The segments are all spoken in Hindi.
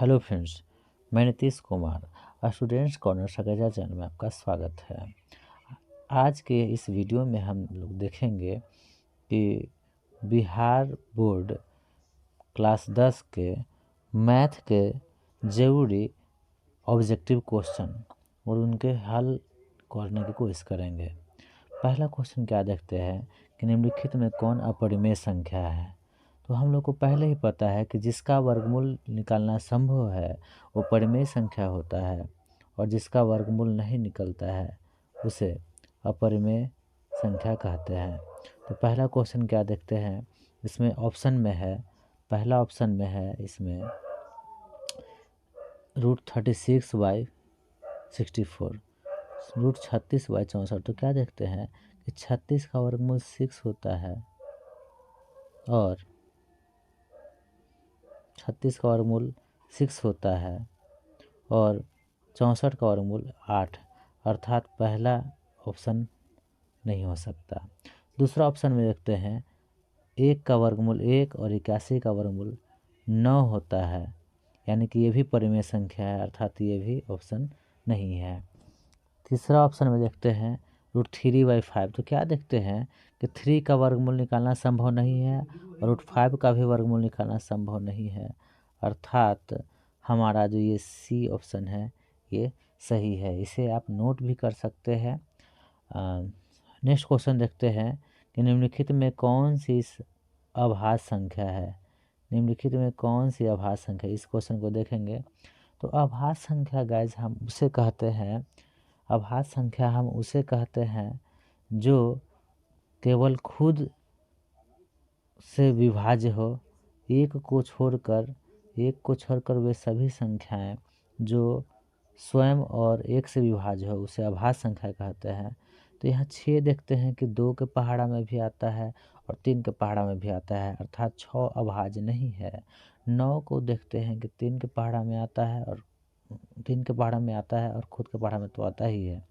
हेलो फ्रेंड्स, मैं नीतीश कुमार स्टूडेंट्स कॉर्नर सकेजा चैनल में आपका स्वागत है। आज के इस वीडियो में हम लोग देखेंगे कि बिहार बोर्ड क्लास 10 के मैथ के ज़रूरी ऑब्जेक्टिव क्वेश्चन और उनके हल करने की कोशिश करेंगे। पहला क्वेश्चन क्या देखते हैं कि निम्नलिखित में कौन अपरिमेय संख्या है। तो हम लोग को पहले ही पता है कि जिसका वर्गमूल निकालना संभव है वो परिमेय संख्या होता है और जिसका वर्गमूल नहीं निकलता है उसे अपरिमेय संख्या कहते हैं। तो पहला क्वेश्चन क्या देखते हैं, इसमें ऑप्शन में है, पहला ऑप्शन में है इसमें √36/64, √36/64। तो क्या देखते हैं कि 36 का वर्गमूल 6 होता है और 36 का वर्गमूल 6 होता है और 64 का वर्गमूल 8, अर्थात पहला ऑप्शन नहीं हो सकता। दूसरा ऑप्शन में देखते हैं 1 का वर्गमूल 1 और 81 का वर्गमूल 9 होता है, यानी कि ये भी परिमेय संख्या है, अर्थात ये भी ऑप्शन नहीं है। तीसरा ऑप्शन में देखते हैं √3/5। तो क्या देखते हैं कि 3 का वर्गमूल निकालना संभव नहीं है और √5 का भी वर्गमूल निकालना संभव नहीं है, अर्थात हमारा जो ये सी ऑप्शन है ये सही है। इसे आप नोट भी कर सकते हैं। नेक्स्ट क्वेश्चन देखते हैं कि निम्नलिखित में कौन सी अभाज्य संख्या है। निम्नलिखित में कौन सी अभाज्य संख्या, इस क्वेश्चन को देखेंगे तो अभाज्य संख्या गाइज हम उसे कहते हैं, अभाज्य संख्या हम उसे कहते हैं जो केवल खुद से विभाज्य हो। एक को छोड़कर वे सभी संख्याएं जो स्वयं और एक से विभाज्य हो उसे अभाज्य संख्या कहते हैं। तो यहाँ 6 देखते हैं कि 2 के पहाड़ा में भी आता है और 3 के पहाड़ा में भी आता है, अर्थात 6 अभाज्य नहीं है। 9 को देखते हैं कि 3 के पहाड़ा में आता है और 3 के पहाड़ा में आता है और खुद के पहाड़ा में तो आता ही है।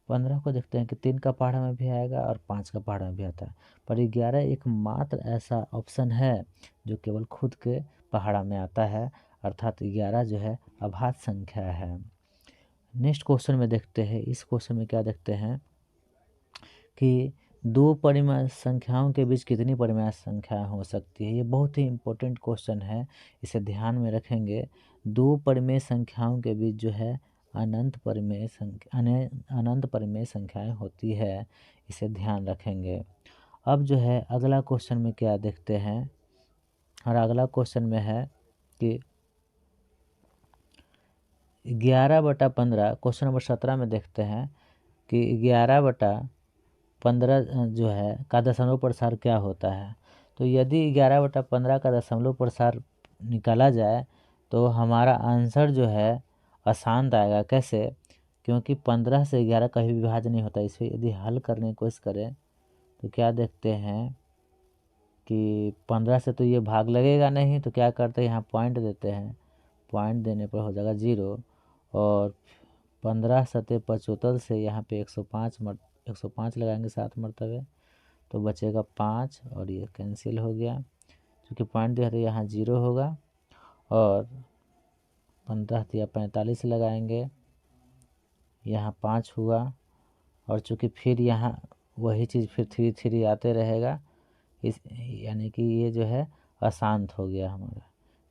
15 को देखते हैं कि 3 का पहाड़ा में भी आएगा और 5 का पहाड़ा में भी आता है, पर 11 एकमात्र ऐसा ऑप्शन है जो केवल खुद के पहाड़ा में आता है, अर्थात 11 जो है अभाज्य संख्या है। नेक्स्ट क्वेश्चन में देखते हैं, इस क्वेश्चन में क्या देखते हैं कि दो परिमेय संख्याओं के बीच कितनी परिमेय संख्या हो सकती है। ये बहुत ही इम्पोर्टेंट क्वेश्चन है, इसे ध्यान में रखेंगे। दो परिमेय संख्याओं के बीच जो है अनंत परिमेय संख्याएं होती है, इसे ध्यान रखेंगे। अब जो है अगला क्वेश्चन में क्या देखते हैं, और अगला क्वेश्चन में है कि 11/15, क्वेश्चन नंबर 17 में देखते हैं कि 11/15 जो है का दशमलव प्रसार क्या होता है। तो यदि 11/15 का दशमलव प्रसार निकाला जाए तो हमारा आंसर जो है अशांत आएगा। कैसे? क्योंकि 15 से 11 कभी विभाज्य नहीं होता। इसे यदि हल करने की कोशिश करें तो क्या देखते हैं कि 15 से तो ये भाग लगेगा नहीं, तो क्या करते हैं यहाँ पॉइंट देते हैं, पॉइंट देने पर हो जाएगा 0 और 15 सतह 75 से यहाँ पे 105 लगाएंगे 7 मरतबे, तो बचेगा 5 और ये कैंसिल हो गया। क्योंकि पॉइंट दिया तो यहाँ 0 होगा और 15 या 45 लगाएंगे, यहाँ 5 हुआ और चूँकि फिर यहाँ वही चीज़ फिर 3 आते रहेगा, इस यानी कि ये जो है अशांत हो गया हमारा।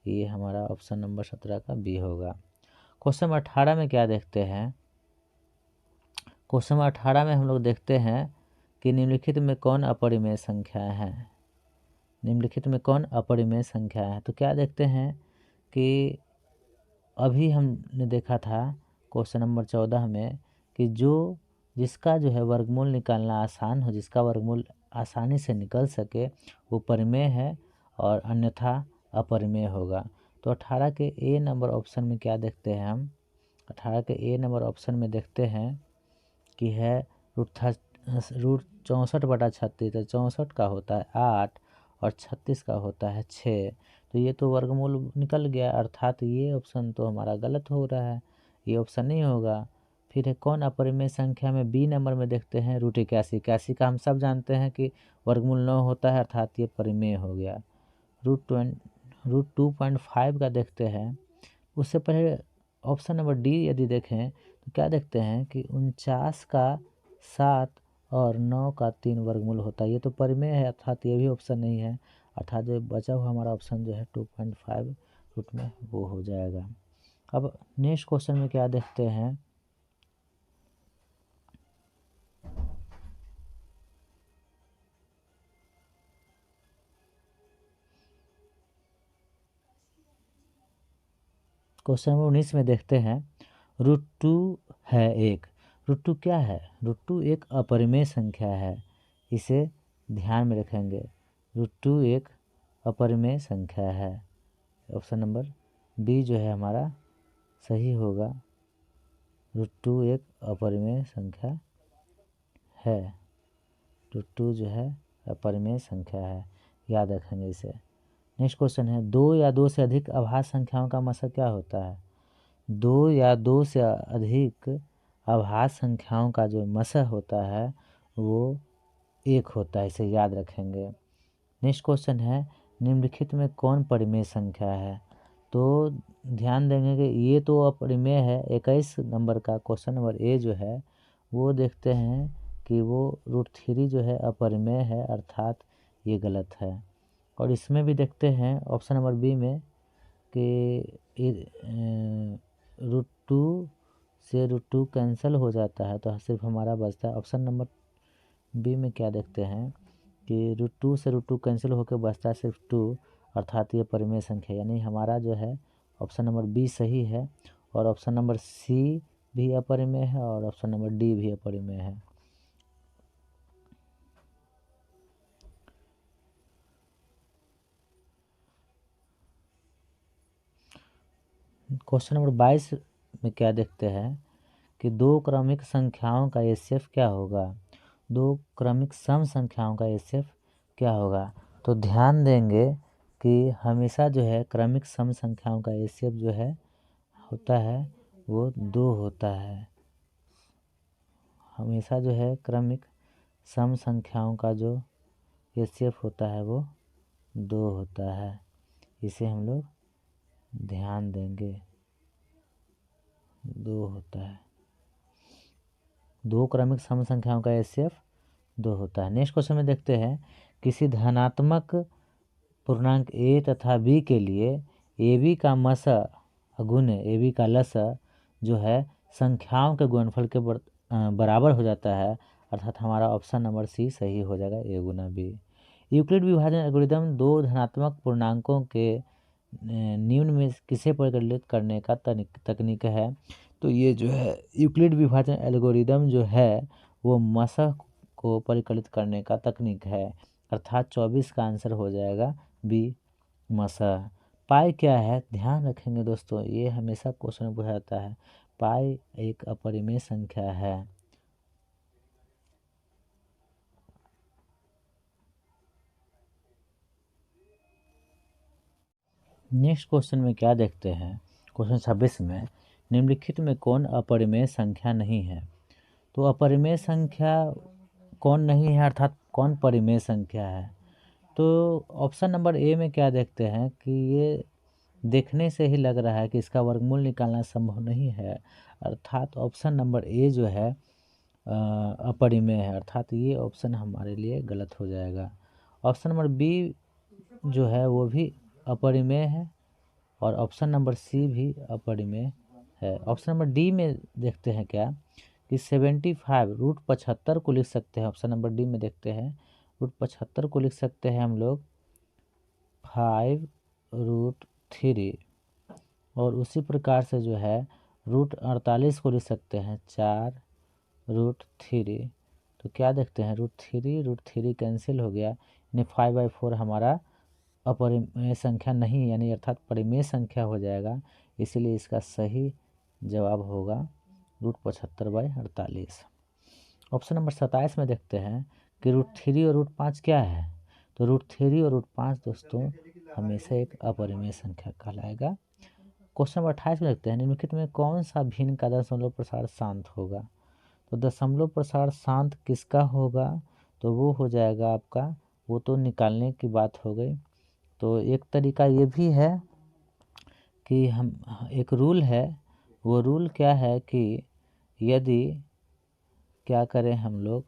ये हमारा ऑप्शन नंबर 17 का बी होगा। क्वेश्चन नंबर 18 में क्या देखते हैं, क्वेश्चन नंबर 18 में हम लोग देखते हैं कि निम्नलिखित में कौन अपरिमेय संख्या है। निम्नलिखित में कौन अपरिमेय संख्या है। तो क्या देखते हैं कि अभी हमने देखा था क्वेश्चन नंबर 14 में कि जिसका जो है वर्गमूल निकालना आसान हो, जिसका वर्गमूल आसानी से निकल सके वो परिमेय है और अन्यथा अपरिमेय होगा। तो 18 के ए नंबर ऑप्शन में क्या देखते हैं हम, 18 के ए नंबर ऑप्शन में देखते हैं कि है √64/36। तो 64 का होता है 8 और 36 का होता है 6। तो ये तो वर्गमूल निकल गया, अर्थात ये ऑप्शन तो हमारा गलत हो रहा है, ये ऑप्शन नहीं होगा। फिर है कौन अपरिमेय संख्या में, बी नंबर में देखते हैं √81। 81 का हम सब जानते हैं कि वर्गमूल 9 होता है, अर्थात ये परिमेय हो गया। √2.5 का देखते हैं, उससे पहले ऑप्शन नंबर डी यदि देखें तो क्या देखते हैं कि 49 का 7 और 9 का 3 वर्गमूल होता है। ये तो परिमेय है, अर्थात ये भी ऑप्शन नहीं है, अर्थात जो बचा हुआ हमारा ऑप्शन जो है 2.5 रूट में वो हो जाएगा। अब नेक्स्ट क्वेश्चन में क्या देखते हैं, क्वेश्चन नंबर 19 में देखते हैं √2 है एक। √2 क्या है? √2 एक अपरिमेय संख्या है, इसे ध्यान में रखेंगे। √2 एक अपरिमेय संख्या है। ऑप्शन नंबर बी जो है हमारा सही होगा। √2 एक अपरिमेय संख्या है। √2 जो है अपरिमेय संख्या है, याद रखेंगे इसे। नेक्स्ट क्वेश्चन है 2 या 2 से अधिक अभाज्य संख्याओं का मसा क्या होता है? 2 या 2 से अधिक अभाज्य संख्याओं का जो मसा होता है वो 1 होता है, इसे याद रखेंगे। नेक्स्ट क्वेश्चन है निम्नलिखित में कौन परिमेय संख्या है? तो ध्यान देंगे कि ये तो अपरिमेय है। 21 नंबर का क्वेश्चन नंबर ए जो है वो देखते हैं कि वो √3 जो है अपरिमेय है, अर्थात ये गलत है। और इसमें भी देखते हैं ऑप्शन नंबर बी में कि √2 से √2 कैंसिल हो जाता है, तो सिर्फ हमारा बचता है ऑप्शन नंबर बी में। क्या देखते हैं कि √2 से √2 कैंसिल होकर बचता है सिर्फ 2, अर्थात ये परिमेय संख्या, यानी हमारा जो है ऑप्शन नंबर बी सही है। और ऑप्शन नंबर सी भी अपरिमेय है और ऑप्शन नंबर डी भी अपरिमेय है। क्वेश्चन नंबर 22 में क्या देखते हैं कि 2 क्रमिक संख्याओं का एचसीएफ क्या होगा? 2 क्रमिक सम संख्याओं का एचसीएफ क्या होगा? तो ध्यान देंगे कि हमेशा जो है क्रमिक सम संख्याओं का एचसीएफ जो है होता है वो 2 होता है। हमेशा जो है क्रमिक सम संख्याओं का जो एचसीएफ होता है वो 2 होता है, इसे हम लोग ध्यान देंगे, 2 होता है। 2 क्रमिक सम संख्याओं का एचसीएफ 2 होता है। नेक्स्ट क्वेश्चन में देखते हैं किसी धनात्मक पूर्णांक ए तथा बी के लिए ए बी का मसा गुण ए बी का लसा जो है संख्याओं के गुणनफल के बराबर हो जाता है, अर्थात हमारा ऑप्शन नंबर सी सही हो जाएगा, ए गुना बी। यूक्लिड विभाजन एल्गोरिदम 2 धनात्मक पूर्णांकों के निम्न में किसे परिकलित करने का तकनीक है? तो ये जो है यूक्लिड विभाजन एल्गोरिदम जो है वो मसा को परिकलित करने का तकनीक है, अर्थात 24 का आंसर हो जाएगा बी मसा। पाई क्या है? ध्यान रखेंगे दोस्तों, ये हमेशा क्वेश्चन में पूछा जाता है। पाई एक अपरिमेय संख्या है। नेक्स्ट क्वेश्चन में क्या देखते हैं, क्वेश्चन 26 में निम्नलिखित में कौन अपरिमेय संख्या नहीं है? तो अपरिमेय संख्या कौन नहीं है, अर्थात कौन परिमेय संख्या है? तो ऑप्शन नंबर ए में क्या देखते हैं कि ये देखने से ही लग रहा है कि इसका वर्गमूल निकालना संभव नहीं है, अर्थात ऑप्शन नंबर ए जो है अपरिमेय है, अर्थात ये ऑप्शन हमारे लिए गलत हो जाएगा। ऑप्शन नंबर बी जो है वो भी अपरिमेय है और ऑप्शन नंबर सी भी अपरिमेय है। ऑप्शन नंबर डी में देखते हैं क्या कि 75 √75 को लिख सकते हैं। ऑप्शन नंबर डी में देखते हैं √75 को लिख सकते हैं हम लोग 5√3, और उसी प्रकार से जो है √48 को लिख सकते हैं 4√3। तो क्या देखते हैं √3 कैंसिल हो गया, यानी 5/4 हमारा अपरिमेय संख्या नहीं, यानी अर्थात परिमेय संख्या हो जाएगा, इसीलिए इसका सही जवाब होगा √75/48। ऑप्शन नंबर 27 में देखते हैं कि √3 और √5 क्या है? तो √3 और √5 दोस्तों हमेशा एक अपरिमेय संख्या कहलाएगा। क्वेश्चन नंबर 28 में देखते हैं निम्नलिखित में कौन सा भिन्न का दशमलव प्रसार शांत होगा? तो दशमलव प्रसार शांत किसका होगा? तो वो हो जाएगा आपका, वो तो निकालने की बात हो गई। तो एक तरीका ये भी है कि हम एक रूल है, वो रूल क्या है कि यदि क्या करें हम लोग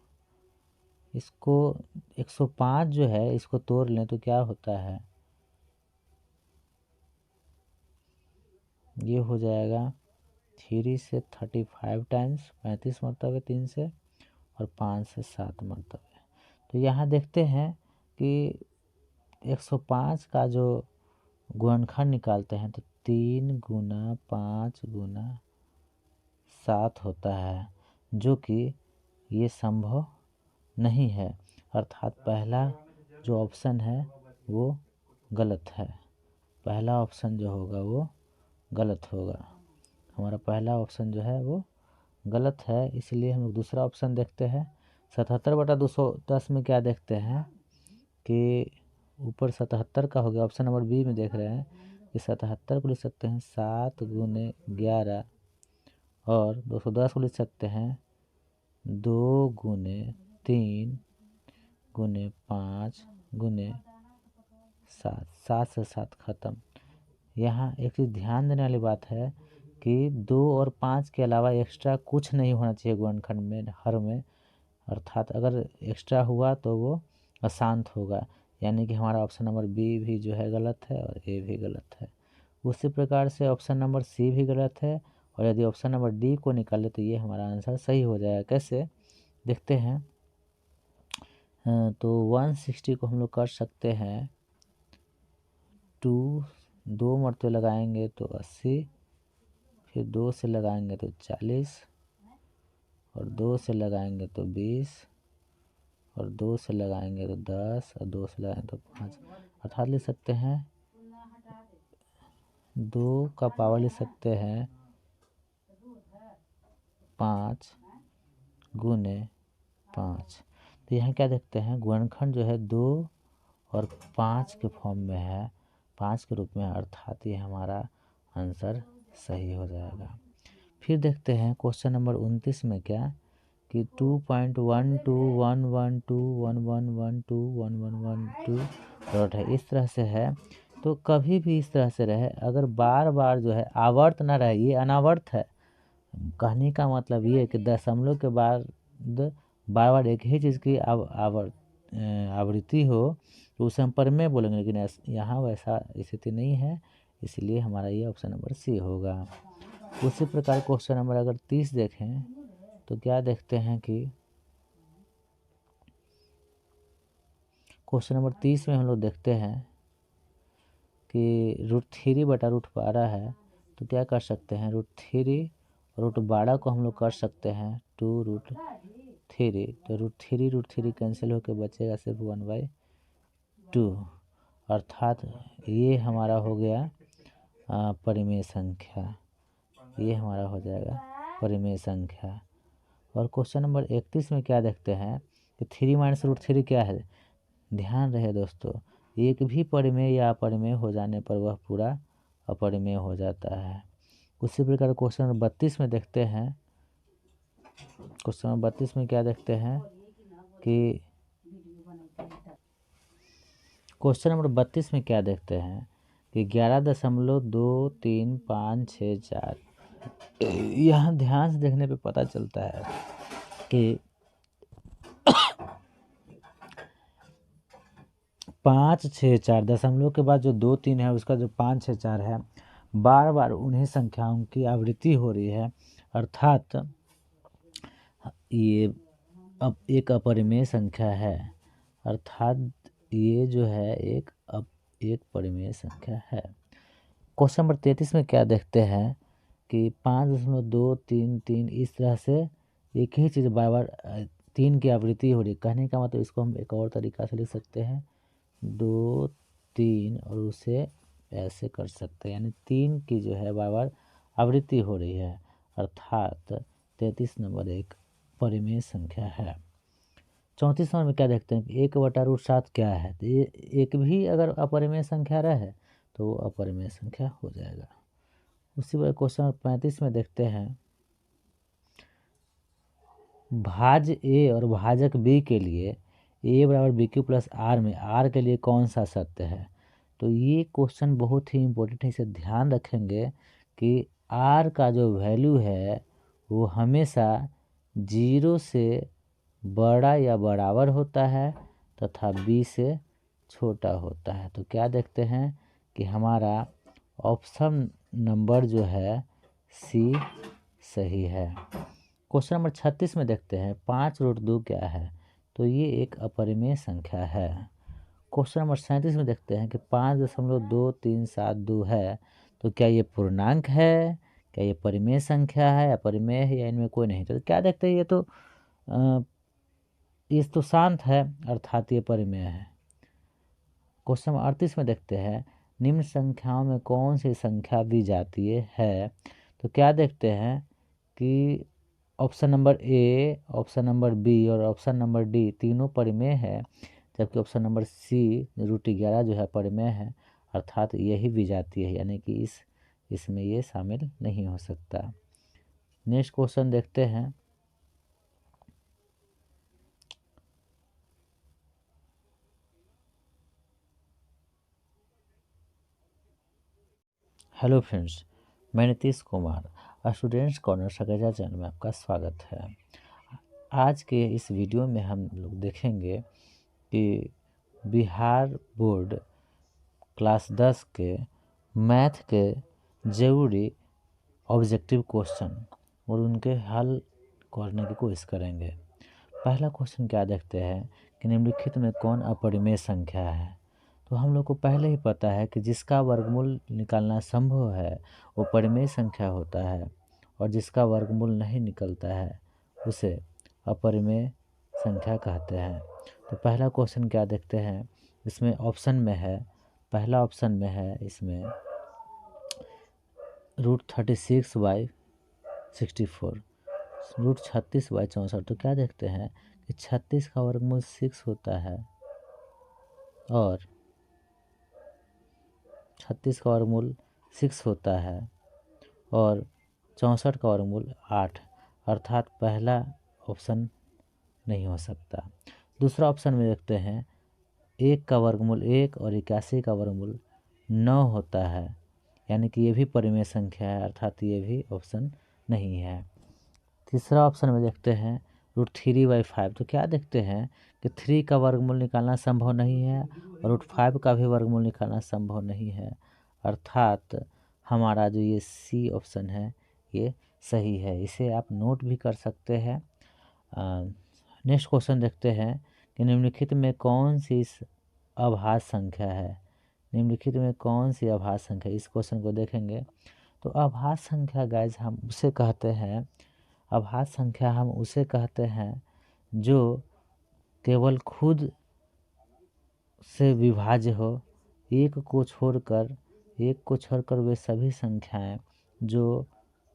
इसको 105 जो है इसको तोड़ लें तो क्या होता है, ये हो जाएगा 3 से 35 टाइम्स, 35 मरतबे 3 से, और 5 से 7 मरतबे। तो यहाँ देखते हैं कि 105 का जो गुणनखंड निकालते हैं तो 3 गुना 5 गुना 7 होता है, जो कि ये संभव नहीं है, अर्थात पहला जो ऑप्शन है वो गलत है। पहला ऑप्शन जो होगा वो गलत होगा, हमारा पहला ऑप्शन जो है वो गलत है। इसलिए हम लोग दूसरा ऑप्शन देखते हैं। 77/210 में क्या देखते हैं कि ऊपर 77 का हो गया, ऑप्शन नंबर बी में देख रहे हैं कि 77 को लिख सकते हैं 7 गुने 11, और 210 को लिख सकते हैं 2 गुने 3 गुने 5 गुने 7, 7 से 7 खत्म। यहाँ एक चीज़ ध्यान देने वाली बात है कि 2 और 5 के अलावा एक्स्ट्रा कुछ नहीं होना चाहिए गुणनखंड में, हर में, अर्थात अगर एक्स्ट्रा हुआ तो वो अशांत होगा, यानी कि हमारा ऑप्शन नंबर बी भी जो है गलत है और ए भी गलत है। उसी प्रकार से ऑप्शन नंबर सी भी गलत है, और यदि ऑप्शन नंबर डी को निकाले तो ये हमारा आंसर सही हो जाएगा। कैसे देखते हैं, तो 160 को हम लोग कर सकते हैं 2 मरतबे लगाएंगे तो 80, फिर 2 से लगाएंगे तो 40, और 2 से लगाएंगे तो 20, और 2 से लगाएंगे तो 10, और 2 से लगाएंगे तो 5, अर्थात लिख सकते हैं 2 का पावर लिख सकते हैं 5 गुने 5। तो यहाँ क्या देखते हैं, गुणनखंड जो है 2 और 5 के फॉर्म में है, 5 के रूप में, अर्थात ये हमारा आंसर सही हो जाएगा। फिर देखते हैं क्वेश्चन नंबर 29 में क्या कि 2.1211121112 डॉट है, इस तरह से है। तो कभी भी इस तरह से रहे, अगर बार बार जो है आवर्त ना रहे, ये अनावर्त है। कहने का मतलब ये है कि दशमलव के बाद बार बार एक ही चीज़ की आवृत्ति हो तो उसे हम परिमेय बोलेंगे, लेकिन यहाँ वैसा स्थिति नहीं है, इसलिए हमारा ये ऑप्शन नंबर सी होगा। उसी प्रकार क्वेश्चन नंबर अगर 30 देखें तो क्या देखते हैं कि क्वेश्चन नंबर 30 में हम लोग देखते हैं कि √3/√12 है, तो क्या कर सकते हैं, √3 और √12 को हम लोग कर सकते हैं 2√3, तो √3 कैंसिल होकर बचेगा सिर्फ 1/2, अर्थात ये हमारा हो गया परिमेय संख्या, ये हमारा हो जाएगा परिमेय संख्या। और क्वेश्चन नंबर 31 में क्या देखते हैं कि 3 - √3 क्या है। ध्यान रहे दोस्तों, एक भी परिमेय या अपरिमेय हो जाने पर वह पूरा अपरिमेय हो जाता है। उसी प्रकार क्वेश्चन नंबर 32 में देखते हैं, क्वेश्चन नंबर 32 में क्या देखते हैं कि क्वेश्चन नंबर 32 में क्या देखते हैं कि 11.235664, यहाँ ध्यान से देखने पे पता चलता है कि 564 दशमलव के बाद जो 2 3 है उसका जो 564 है, बार बार उन्हीं संख्याओं की आवृत्ति हो रही है, अर्थात ये अब एक अपरिमेय संख्या है, अर्थात ये जो है एक परिमेय संख्या है। क्वेश्चन नंबर 33 में क्या देखते हैं कि 5.233 इस तरह से एक ही चीज़ बार बार 3 की आवृत्ति हो रही है। कहने का मतलब इसको हम एक और तरीका से लिख सकते हैं 2 3, और उसे ऐसे कर सकते हैं, यानी 3 की जो है बार बार आवृत्ति हो रही है, अर्थात 33 नंबर एक परिमेय संख्या है। 34 नंबर में क्या देखते हैं कि 1/√7 क्या है, तो ये एक भी अगर अपरिमेय संख्या रहे तो वो अपरिमेय संख्या हो जाएगा। उसी प्रकार क्वेश्चन नंबर 35 में देखते हैं भाज्य ए और भाजक बी के लिए a = bq + r में r के लिए कौन सा सत्य है। तो ये क्वेश्चन बहुत ही इम्पोर्टेंट है, इसे ध्यान रखेंगे कि आर का जो वैल्यू है वो हमेशा 0 से बड़ा या बराबर होता है तथा बी से छोटा होता है। तो क्या देखते हैं कि हमारा ऑप्शन नंबर जो है सी सही है। क्वेश्चन नंबर 36 में देखते हैं 5√2 क्या है, तो ये एक अपरिमेय संख्या है। क्वेश्चन नंबर 37 में देखते हैं कि 5.2372 है, तो क्या ये पूर्णांक है, क्या ये परिमेय संख्या है, अपरिमेय है, या इनमें कोई नहीं। तो क्या देखते हैं, ये तो शांत है, अर्थात ये परिमेय है। क्वेश्चन नंबर 38 में देखते हैं निम्न संख्याओं में कौन सी संख्या विजातीय है, तो क्या देखते हैं कि option number A, option number B और ऑप्शन नंबर डी तीनों परिमेय है, जबकि ऑप्शन नंबर सी √11 जो है परिमेय है, अर्थात यही विजातीय है, यानी कि इसमें ये शामिल नहीं हो सकता। नेक्स्ट क्वेश्चन देखते हैं। हेलो फ्रेंड्स, मैं नीतीश कुमार, स्टूडेंट्स कॉर्नर सकेजा चैनल में आपका स्वागत है। आज के इस वीडियो में हम लोग देखेंगे कि बिहार बोर्ड क्लास 10 के मैथ के ज़रूरी ऑब्जेक्टिव क्वेश्चन और उनके हल करने की कोशिश करेंगे। पहला क्वेश्चन क्या देखते हैं कि निम्नलिखित में कौन अपरिमेय संख्या है। तो हम लोग को पहले ही पता है कि जिसका वर्गमूल निकालना संभव है वो परिमेय संख्या होता है, और जिसका वर्गमूल नहीं निकलता है उसे अपरिमेय संख्या कहते हैं। तो पहला क्वेश्चन क्या देखते हैं, इसमें ऑप्शन में है, पहला ऑप्शन में है इसमें √36/64, √36/64। तो क्या देखते हैं कि 36 का वर्गमूल 6 होता है और 36 का वर्गमूल 6 होता है और 64 का वर्गमूल 8, अर्थात पहला ऑप्शन नहीं हो सकता। दूसरा ऑप्शन में देखते हैं 1 का वर्गमूल 1 और 81 का वर्गमूल 9 होता है, यानी कि ये भी परिमेय संख्या है, अर्थात ये भी ऑप्शन नहीं है। तीसरा ऑप्शन में देखते हैं √3/5। तो क्या देखते हैं कि 3 का वर्गमूल निकालना संभव नहीं है और √5 का भी वर्गमूल निकालना संभव नहीं है, अर्थात हमारा जो ये सी ऑप्शन है ये सही है। इसे आप नोट भी कर सकते हैं। नेक्स्ट क्वेश्चन देखते हैं कि निम्नलिखित में कौन सी अभाज्य संख्या है, निम्नलिखित में कौन सी अभाज्य संख्या। इस क्वेश्चन को देखेंगे तो अभाज्य संख्या गाइज हम उसे कहते हैं, अभाज्य संख्या हम उसे कहते हैं जो केवल खुद से विभाज्य हो। एक को छोड़कर वे सभी संख्याएं जो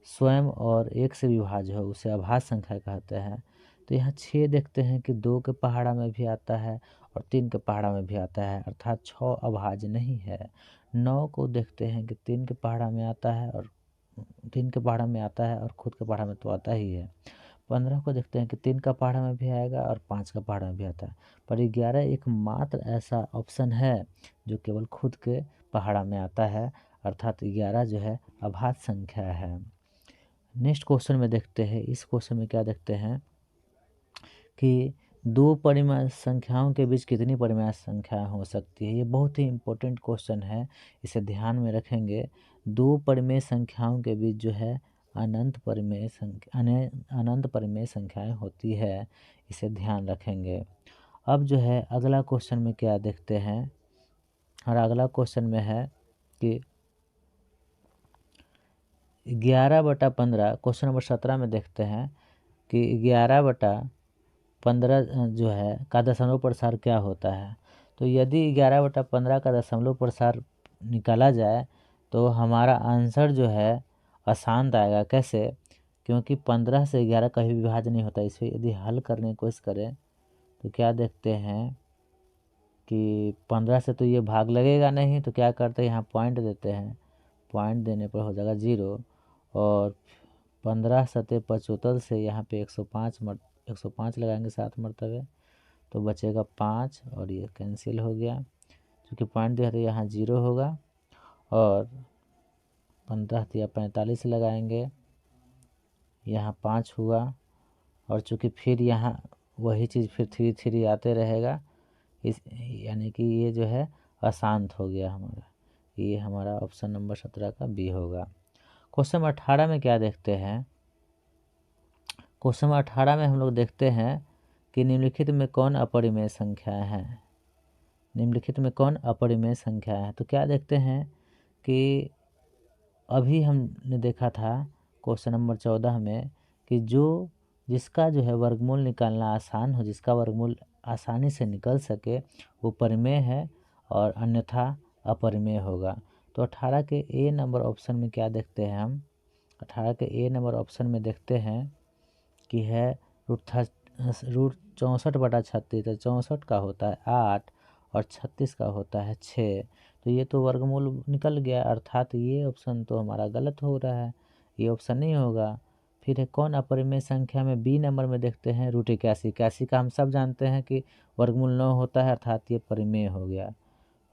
स्वयं और एक से विभाज्य हो उसे अभाज्य संख्या कहते हैं। तो यहाँ 6 देखते हैं कि 2 के पहाड़ा में भी आता है और 3 के पहाड़ा में भी आता है, अर्थात 6 अभाज्य नहीं है। 9 को देखते हैं कि 3 के पहाड़ा में आता है और 3 के पहाड़ा में आता है और खुद के पहाड़ा में तो आता ही है। 15 को देखते हैं कि 3 का पहाड़ा में भी आएगा और 5 का पहाड़ा में भी आता है। पर 11 एकमात्र ऐसा ऑप्शन है जो केवल खुद के पहाड़ा में आता है, अर्थात 11 जो है अभाज्य संख्या है। नेक्स्ट क्वेश्चन में देखते हैं, इस क्वेश्चन में क्या देखते हैं कि 2 परिमेय संख्याओं के बीच कितनी परिमेय संख्याएं हो सकती है। ये बहुत ही इम्पोर्टेंट क्वेश्चन है, इसे ध्यान में रखेंगे। 2 परिमेय संख्याओं के बीच जो है अनंत परिमेय संख्याएं होती है, इसे ध्यान रखेंगे। अब जो है अगला क्वेश्चन में क्या देखते हैं, और अगला क्वेश्चन में है कि 11/15, क्वेश्चन नंबर 17 में देखते हैं कि 11/15 जो है का दशमलव प्रसार क्या होता है। तो यदि 11/15 का दशमलव प्रसार निकाला जाए तो हमारा आंसर जो है अशांत आएगा। कैसे? क्योंकि 15 से 11 कभी विभाज्य नहीं होता। इसे यदि हल करने की कोशिश करें तो क्या देखते हैं कि 15 से तो ये भाग लगेगा नहीं, तो क्या करते हैं यहाँ पॉइंट देते हैं, पॉइंट देने पर हो जाएगा 0 और 15 सते 75 से यहाँ पे 105 लगाएंगे 7 मरतबे, तो बचेगा 5 और ये कैंसिल हो गया। क्योंकि पॉइंट दिया तो यहाँ 0 होगा और 15 या 45 लगाएंगे, यहाँ 5 हुआ और चूँकि फिर यहाँ वही चीज़ फिर 3 3 आते रहेगा, इस यानी कि ये जो है अशांत हो गया हमारा। ये हमारा ऑप्शन नंबर 17 का बी होगा। क्वेश्चन नंबर 18 में क्या देखते हैं? क्वेश्चन नंबर 18 में हम लोग देखते हैं कि निम्नलिखित में कौन अपरिमेय संख्या है। निम्नलिखित में कौन अपरिमेय संख्या है? तो क्या देखते हैं कि अभी हमने देखा था क्वेश्चन नंबर 14 में कि जिसका जो है वर्गमूल निकालना आसान हो, जिसका वर्गमूल आसानी से निकल सके, वो परिमेय है और अन्यथा अपरिमेय होगा। तो 18 के ए नंबर ऑप्शन में क्या देखते हैं हम? 18 के ए नंबर ऑप्शन में देखते हैं कि है रूट 64/36। तो 64 का होता है 8 और 36 का होता है 6। तो ये तो वर्गमूल निकल गया, अर्थात ये ऑप्शन तो हमारा गलत हो रहा है, ये ऑप्शन नहीं होगा। फिर है कौन अपरिमेय संख्या में? बी नंबर में देखते हैं रूट 81। 81 का हम सब जानते हैं कि वर्गमूल 9 होता है, अर्थात ये परिमेय हो गया।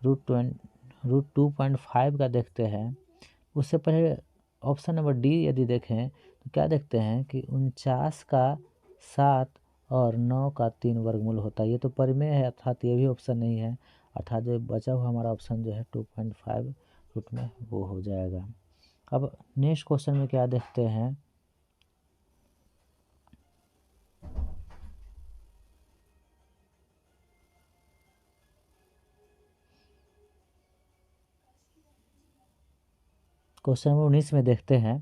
रूट 2.5 का देखते हैं। उससे पहले ऑप्शन नंबर डी यदि देखें तो क्या देखते हैं कि 49 का 7 और 9 का 3 वर्गमूल होता है, ये तो परिमेय है, अर्थात ये भी ऑप्शन नहीं है, अर्थात जो बचा हुआ हमारा ऑप्शन जो है 2.5 रूट में वो हो जाएगा। अब नेक्स्ट क्वेश्चन में क्या देखते हैं? क्वेश्चन नंबर 19 में देखते हैं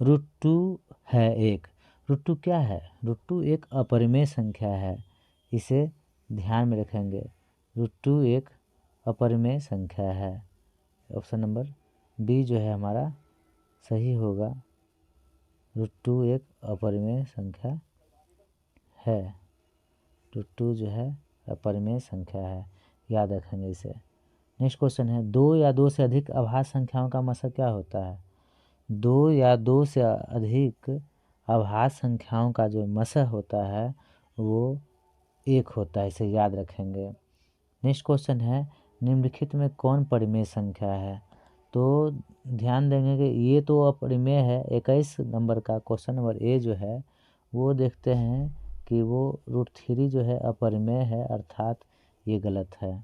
रूट 2 है 1। रूट 2 क्या है? रूट 2 एक अपरिमेय संख्या है, इसे ध्यान में रखेंगे। रूट 2 एक अपरिमेय संख्या है। ऑप्शन नंबर बी जो है हमारा सही होगा। रूट 2 एक अपरिमेय संख्या है। रूट 2 जो है अपरिमेय संख्या है, याद रखेंगे इसे। नेक्स्ट क्वेश्चन है 2 या 2 से अधिक अभाज्य संख्याओं का मसा क्या होता है? 2 या 2 से अधिक अभाज्य संख्याओं का जो मसा होता है वो 1 होता है, इसे याद रखेंगे। नेक्स्ट क्वेश्चन है निम्नलिखित में कौन परिमेय संख्या है? तो ध्यान देंगे कि ये तो अपरिमेय है। 21 नंबर का क्वेश्चन नंबर ए जो है वो देखते हैं कि वो रूट 3 जो है अपरिमेय है, अर्थात ये गलत है।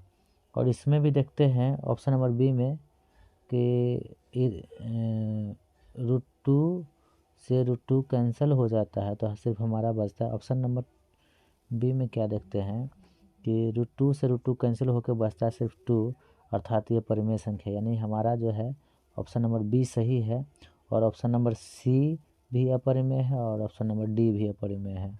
और इसमें भी देखते हैं ऑप्शन नंबर बी में कि रूट 2 से रूट 2 कैंसिल हो जाता है, तो सिर्फ हमारा बचता है ऑप्शन नंबर बी में। क्या देखते हैं कि रूट 2 से रूट 2 कैंसिल होकर बचता है सिर्फ 2, अर्थात ये परिमेय संख्या, यानी हमारा जो है ऑप्शन नंबर बी सही है। और ऑप्शन नंबर सी भी अपरिमेय है और ऑप्शन नंबर डी भी अपरिमेय है।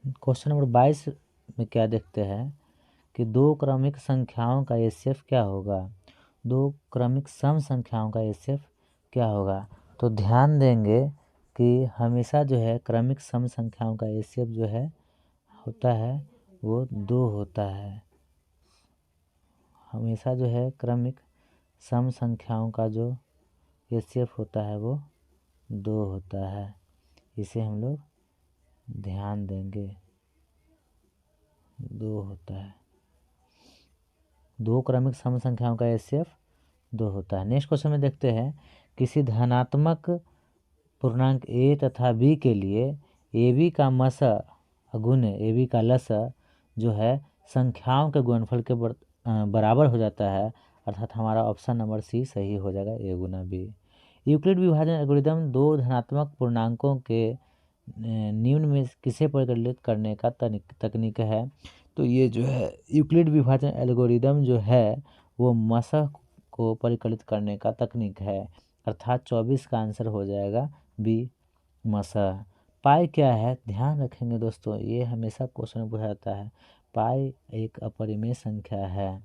क्वेश्चन नंबर 22 में क्या देखते हैं कि दो क्रमिक संख्याओं का एचसीएफ क्या होगा? दो क्रमिक सम संख्याओं का एचसीएफ क्या होगा? तो ध्यान देंगे कि हमेशा जो है क्रमिक सम संख्याओं का एचसीएफ जो है होता है वो 2 होता है। हमेशा जो है क्रमिक सम संख्याओं का जो एचसीएफ होता है वो 2 होता है, इसे हम लोग ध्यान देंगे, 2 होता है। दो क्रमिक सम संख्याओं का एचसीएफ 2 होता है। नेक्स्ट क्वेश्चन में देखते हैं किसी धनात्मक पूर्णांक ए तथा बी के लिए ए बी का मसा गुणे ए बी का लसा जो है संख्याओं के गुणनफल के बराबर हो जाता है, अर्थात हमारा ऑप्शन नंबर सी सही हो जाएगा, ए गुना बी। यूक्लिड विभाजन एल्गोरिदम दो धनात्मक पूर्णांकों के निम्न में किसे परिकलित करने का तकनीक है? तो ये जो है यूक्लिड विभाजन एल्गोरिदम जो है वो मसा को परिकलित करने का तकनीक है, अर्थात 24 का आंसर हो जाएगा बी मसा। पाई क्या है? ध्यान रखेंगे दोस्तों, ये हमेशा क्वेश्चन में पूछा जाता है। पाई एक अपरिमेय संख्या है,